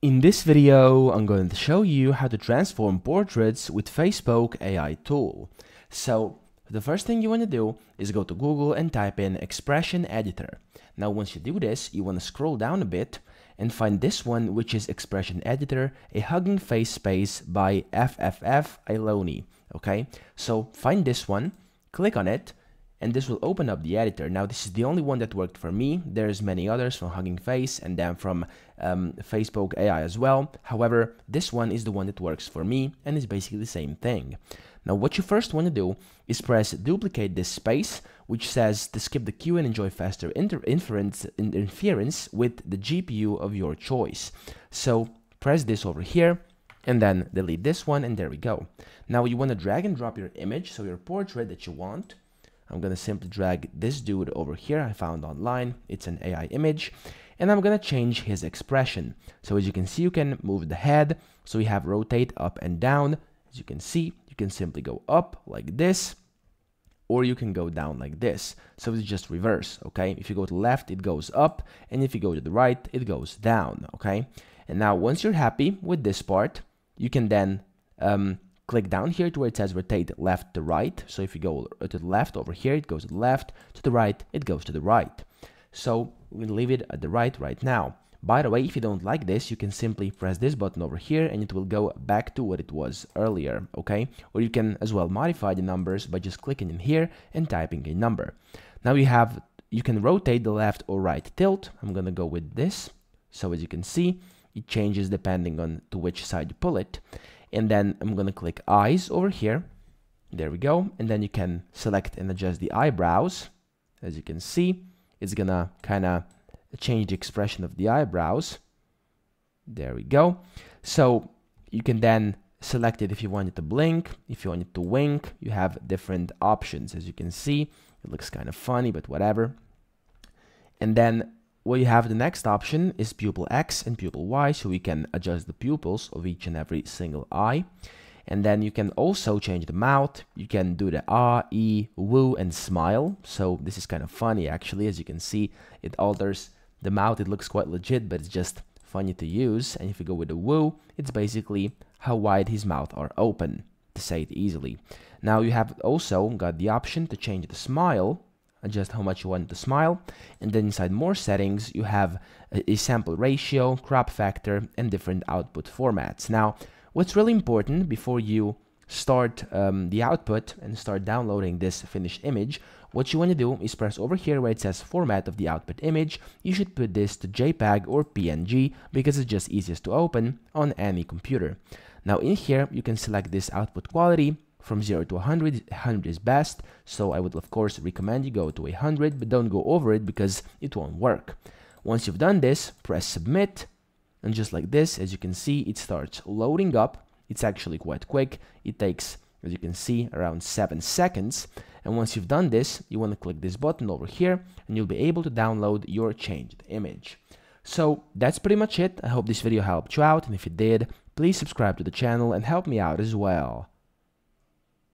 In this video, I'm going to show you how to transform portraits with FacePoke AI tool. So, the first thing you want to do is go to Google and type in Expression Editor. Now, once you do this, you want to scroll down a bit and find this one, which is Expression Editor, a Hugging Face Space by FFF Iloni. Okay, so find this one, click on it, and this will open up the editor. Now, this is the only one that worked for me. There's many others from Hugging Face and then from FacePoke AI as well. However, this one is the one that works for me and is basically the same thing. Now, what you first want to do is press duplicate this space, which says to skip the queue and enjoy faster interference with the GPU of your choice. So press this over here and then delete this one, and there we go. Now you want to drag and drop your image, so your portrait that you want. I'm going to simply drag this dude over here I found online. It's an AI image, and I'm going to change his expression. So as you can see, you can move the head, so we have rotate up and down. As you can see, you can simply go up like this, or you can go down like this. So it's just reverse, okay? If you go to the left, it goes up, and if you go to the right, it goes down, okay? And now once you're happy with this part, you can then click down here to where it says rotate left to right. So if you go to the left over here, it goes to the left, to the right, it goes to the right. So we'll leave it at the right now. By the way, if you don't like this, you can simply press this button over here and it will go back to what it was earlier, okay? Or you can as well modify the numbers by just clicking in here and typing a number. Now you can rotate the left or right tilt. I'm gonna go with this. So as you can see, it changes depending on to which side you pull it. And then I'm gonna click eyes over here. There we go. And then you can select and adjust the eyebrows. As you can see, it's gonna kind of change the expression of the eyebrows. There we go. So you can then select it if you want it to blink, if you want it to wink. You have different options. As you can see, it looks kind of funny, but whatever. And then what you have the next option is pupil X and pupil Y, so we can adjust the pupils of each and every single eye. And then you can also change the mouth. You can do the ah, e, woo, and smile. So this is kind of funny actually. As you can see, it alters the mouth. It looks quite legit, but it's just funny to use. And if you go with the woo, it's basically how wide his mouth are open, to say it easily. Now you have also got the option to change the smile, adjust how much you want to smile, and then inside more settings you have a sample ratio, crop factor, and different output formats. Now what's really important before you start the output and start downloading this finished image, what you want to do is press over here where it says format of the output image. You should put this to JPEG or PNG because it's just easiest to open on any computer. Now in here you can select this output quality from 0 to 100. 100 is best, so I would of course recommend you go to 100, but don't go over it because it won't work. Once you've done this, press submit, and just like this, as you can see, it starts loading up. It's actually quite quick. It takes, as you can see, around 7 seconds. And once you've done this, you want to click this button over here and you'll be able to download your changed image. So that's pretty much it. I hope this video helped you out, and if it did, please subscribe to the channel and help me out as well.